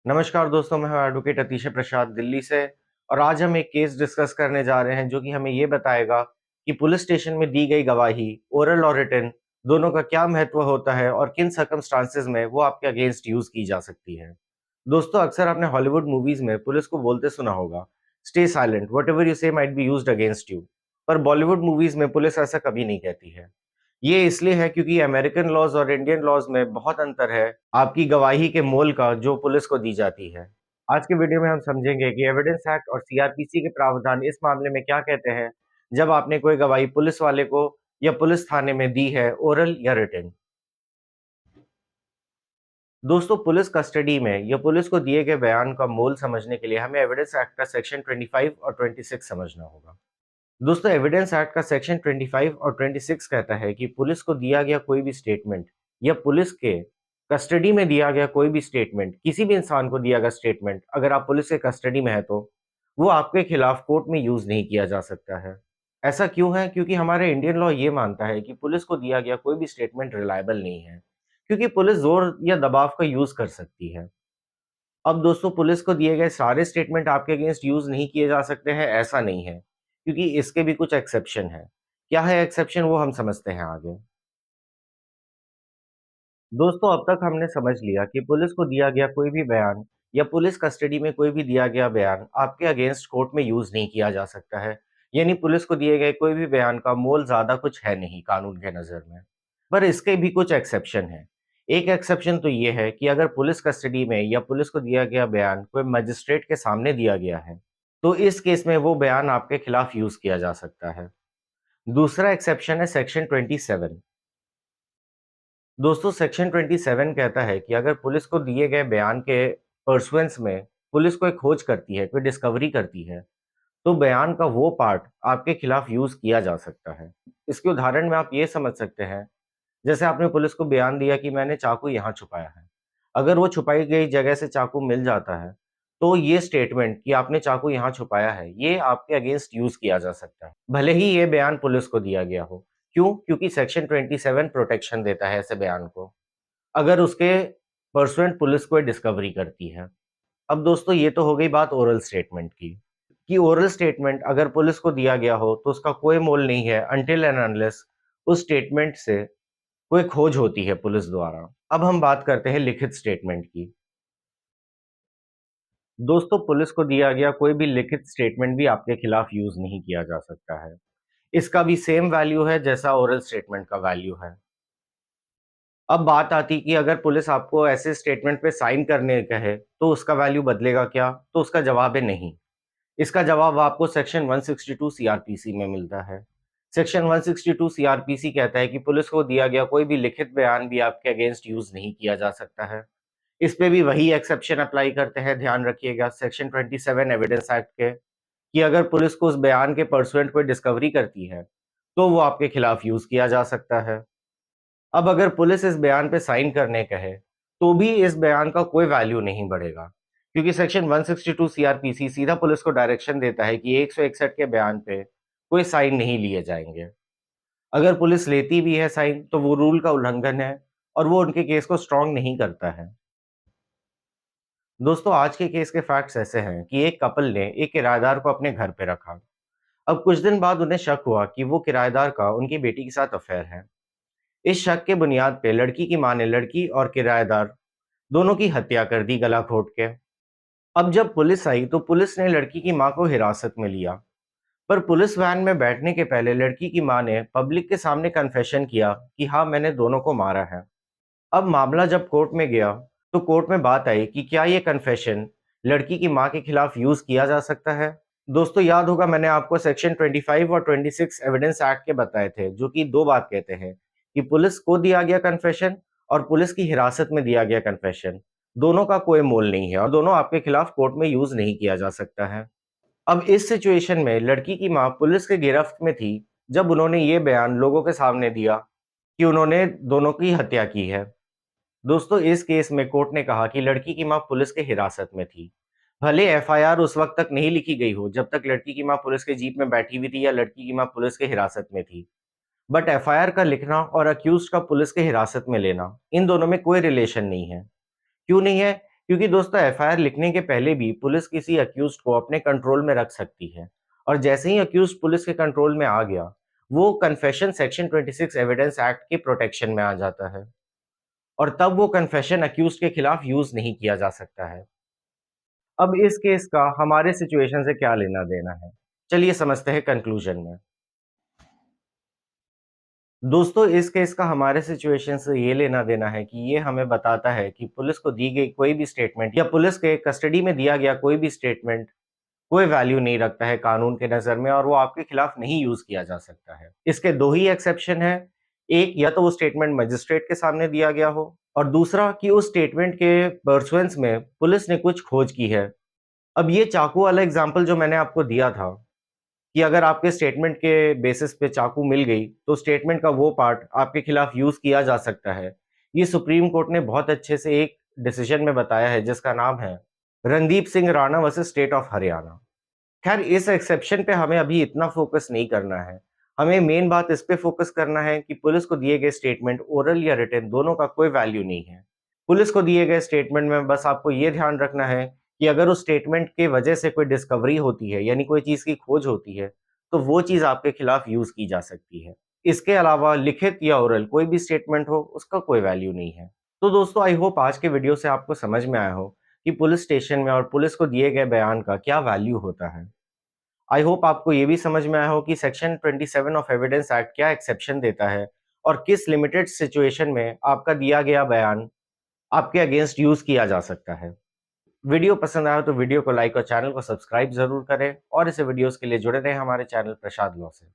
नमस्कार दोस्तों, मैं हूं एडवोकेट अतिशय प्रसाद दिल्ली से। और आज हम एक केस डिस्कस करने जा रहे हैं जो कि हमें ये बताएगा कि पुलिस स्टेशन में दी गई गवाही, ओरल और रिटन, दोनों का क्या महत्व होता है और किन सर्कमस्टांसेस में वो आपके अगेंस्ट यूज की जा सकती है। दोस्तों, अक्सर आपने हॉलीवुड मूवीज में पुलिस को बोलते सुना होगा, स्टे साइलेंट, व्हाटएवर यू से might be used against you. पर बॉलीवुड मूवीज में पुलिस ऐसा कभी नहीं कहती है। ये इसलिए है क्योंकि अमेरिकन लॉज और इंडियन लॉज में बहुत अंतर है आपकी गवाही के मोल का जो पुलिस को दी जाती है। आज के वीडियो में हम समझेंगे कि एविडेंस एक्ट और सीआरपीसी के प्रावधान इस मामले में क्या कहते हैं जब आपने कोई गवाही पुलिस वाले को या पुलिस थाने में दी है, ओरल या रिटन। दोस्तों, पुलिस कस्टडी में या पुलिस को दिए गए बयान का मोल समझने के लिए हमें एविडेंस एक्ट का सेक्शन 25 और 26 समझना होगा। दोस्तों, एविडेंस एक्ट का सेक्शन 25 और 26 कहता है कि पुलिस को दिया गया कोई भी स्टेटमेंट या पुलिस के कस्टडी में दिया गया कोई भी स्टेटमेंट, किसी भी इंसान को दिया गया स्टेटमेंट, अगर आप पुलिस के कस्टडी में है तो वो आपके खिलाफ कोर्ट में यूज नहीं किया जा सकता है। ऐसा क्यों है? क्योंकि हमारे इंडियन लॉ ये मानता है कि पुलिस को दिया गया कोई भी स्टेटमेंट रिलायबल नहीं है, क्योंकि पुलिस जोर या दबाव का यूज कर सकती है। अब दोस्तों, पुलिस को दिए गए सारे स्टेटमेंट आपके अगेंस्ट यूज नहीं किए जा सकते हैं, ऐसा नहीं है, क्योंकि इसके भी कुछ एक्सेप्शन है। क्या है एक्सेप्शन, वो हम समझते हैं आगे। दोस्तों, अब तक हमने समझ लिया कि पुलिस को दिया गया कोई भी बयान या पुलिस कस्टडी में कोई भी दिया गया बयान आपके अगेंस्ट कोर्ट में यूज नहीं किया जा सकता है। यानी पुलिस को दिए गए कोई भी बयान का मोल ज्यादा कुछ है नहीं कानून के नजर में। पर इसके भी कुछ एक्सेप्शन है। एक एक्सेप्शन तो ये है कि अगर पुलिस कस्टडी में या पुलिस को दिया गया बयान कोई मजिस्ट्रेट के सामने दिया गया है, तो इस केस में वो बयान आपके खिलाफ यूज किया जा सकता है। दूसरा एक्सेप्शन है सेक्शन 27। दोस्तों, सेक्शन 27 कहता है कि अगर पुलिस को दिए गए बयान के परसुएंस में पुलिस कोई खोज करती है, कोई डिस्कवरी करती है, तो बयान का वो पार्ट आपके खिलाफ यूज किया जा सकता है। इसके उदाहरण में आप ये समझ सकते हैं, जैसे आपने पुलिस को बयान दिया कि मैंने चाकू यहाँ छुपाया है। अगर वो छुपाई गई जगह से चाकू मिल जाता है, तो ये स्टेटमेंट कि आपने चाकू यहाँ छुपाया है, ये आपके अगेंस्ट यूज किया जा सकता है, भले ही ये बयान पुलिस को दिया गया हो। क्यों? क्योंकि सेक्शन 27 प्रोटेक्शन देता है ऐसे बयान को, अगर उसके परसुएंट पुलिस कोई डिस्कवरी करती है। अब दोस्तों, ये तो हो गई बात ओरल स्टेटमेंट की, कि ओरल स्टेटमेंट अगर पुलिस को दिया गया हो तो उसका कोई मोल नहीं है अनटिल एंड अनलेस उस स्टेटमेंट से कोई खोज होती है पुलिस द्वारा। अब हम बात करते हैं लिखित स्टेटमेंट की। दोस्तों, पुलिस को दिया गया कोई भी लिखित स्टेटमेंट भी आपके खिलाफ यूज नहीं किया जा सकता है। इसका भी सेम वैल्यू है जैसा ओरल स्टेटमेंट का वैल्यू है। अब बात आती कि अगर पुलिस आपको ऐसे स्टेटमेंट पे साइन करने कहे तो उसका वैल्यू बदलेगा क्या? तो उसका जवाब है नहीं। इसका जवाब आपको सेक्शन 162 सीआरपीसी में मिलता है। सेक्शन 162 सीआरपीसी कहता है कि पुलिस को दिया गया कोई भी लिखित बयान भी आपके अगेंस्ट यूज नहीं किया जा सकता है। इस पे भी वही एक्सेप्शन अप्लाई करते हैं, ध्यान रखिएगा, सेक्शन 27 एविडेंस एक्ट के, कि अगर पुलिस को उस बयान के परसुएंट कोई डिस्कवरी करती है, तो वो आपके खिलाफ यूज किया जा सकता है। अब अगर पुलिस इस बयान पे साइन करने कहे, तो भी इस बयान का कोई वैल्यू नहीं बढ़ेगा, क्योंकि सेक्शन 162 सीआरपीसी सीधा पुलिस को डायरेक्शन देता है कि 161 के बयान पे कोई साइन नहीं लिए जाएंगे। अगर पुलिस लेती भी है साइन, तो वो रूल का उल्लंघन है और वो उनके केस को स्ट्रांग नहीं करता है। दोस्तों, आज के केस के फैक्ट्स ऐसे हैं कि एक कपल ने एक किराएदार को अपने घर पे रखा। अब कुछ दिन बाद उन्हें शक हुआ कि वो किराएदार का उनकी बेटी के साथ अफेयर है। इस शक के बुनियाद पे लड़की की मां ने लड़की और किराएदार दोनों की हत्या कर दी, गला घोट के। अब जब पुलिस आई तो पुलिस ने लड़की की मां को हिरासत में लिया, पर पुलिस वैन में बैठने के पहले लड़की की मां ने पब्लिक के सामने कन्फेशन किया कि हाँ, मैंने दोनों को मारा है। अब मामला जब कोर्ट में गया, तो कोर्ट में बात आई कि क्या ये कन्फेशन लड़की की मां के खिलाफ यूज किया जा सकता है। दोस्तों, याद होगा मैंने आपको सेक्शन 25 और 26 एविडेंस एक्ट के बताए थे, जो कि दो बात कहते हैं कि पुलिस को दिया गया कन्फेशन और पुलिस की हिरासत में दिया गया कन्फेशन, दोनों का कोई मोल नहीं है और दोनों आपके खिलाफ कोर्ट में यूज नहीं किया जा सकता है। अब इस सिचुएशन में लड़की की मां पुलिस के गिरफ्त में थी जब उन्होंने ये बयान लोगों के सामने दिया कि उन्होंने दोनों की हत्या की है। दोस्तों, इस केस में कोर्ट ने कहा कि लड़की की मां पुलिस के हिरासत में थी। भले एफआईआर उस वक्त तक नहीं लिखी गई हो जब तक लड़की की मां पुलिस के जीप में बैठी हुई थी या लड़की की मां पुलिस के हिरासत में थी, बट एफआईआर का लिखना और अक्यूज्ड का पुलिस के हिरासत में लेना, इन दोनों में कोई रिलेशन नहीं है। क्यों नहीं है? क्योंकि दोस्तों एफआईआर लिखने के पहले भी पुलिस किसी अक्यूज्ड को अपने कंट्रोल में रख सकती है और जैसे ही अक्यूज्ड पुलिस के कंट्रोल में आ गया, वो कन्फेशन सेक्शन 26 एविडेंस एक्ट के प्रोटेक्शन में आ जाता है और तब वो कन्फेशन अक्यूज्ड के खिलाफ यूज़ नहीं किया जा सकता है। अब इस केस का हमारे सिचुएशन से क्या लेना-देना है? चलिए समझते हैं कंक्लूजन में। दोस्तों, इस केस का हमारे सिचुएशन से ये लेना-देना है कि ये हमें बताता है कि पुलिस को दी गई कोई भी स्टेटमेंट या पुलिस के कस्टडी में दिया गया कोई भी स्टेटमेंट कोई वैल्यू नहीं रखता है कानून के नज़र में और वो आपके खिलाफ नहीं यूज़ किया जा सकता है। इसके 2 ही एक्सेप्शन हैं, एक या तो वो स्टेटमेंट मजिस्ट्रेट के सामने दिया गया हो और दूसरा कि उस स्टेटमेंट के पर्सुएंस में पुलिस ने कुछ खोज की है। अब ये चाकू वाला एग्ज़ाम्पल जो मैंने आपको दिया था कि अगर आपके स्टेटमेंट के बेसिस पे चाकू मिल गई, तो स्टेटमेंट का वो पार्ट आपके खिलाफ यूज़ किया जा सकता है। ये सुप्रीम कोर्ट ने बहुत अच्छे से एक डिसीजन में बताया है जिसका नाम है Randeep Singh Rana versus state of Haryana. खैर इस एक्सेप्शन पे हमें अभी इतना फ़ोकस नहीं करना है। हमें मेन बात इस पे फ़ोकस करना है कि पुलिस को दिए गए स्टेटमेंट ओरल या रिटन दोनों का कोई वैल्यू नहीं है। पुलिस को दिए गए स्टेटमेंट में बस आपको ये ध्यान रखना है कि अगर उस स्टेटमेंट की वजह से कोई डिस्कवरी होती है, यानी कोई चीज़ की खोज होती है, तो वो चीज़ आपके खिलाफ यूज़ की जा सकती है। इसके अलावा लिखित या ओरल कोई भी स्टेटमेंट हो, उसका कोई वैल्यू नहीं है। तो दोस्तों आई होप आज के वीडियो से आपको समझ में आया हो कि पुलिस स्टेशन में और पुलिस को दिए गए बयान का क्या वैल्यू होता है। आई होप आपको ये भी समझ में आया हो कि सेक्शन 27 ऑफ एविडेंस एक्ट क्या एक्सेप्शन देता है और किस लिमिटेड सिचुएशन में आपका दिया गया बयान आपके अगेंस्ट यूज़ किया जा सकता है। वीडियो पसंद आया तो वीडियो को लाइक और चैनल को सब्सक्राइब ज़रूर करें और ऐसे वीडियोज़ के लिए जुड़े रहें हमारे चैनल प्रसाद लॉ से।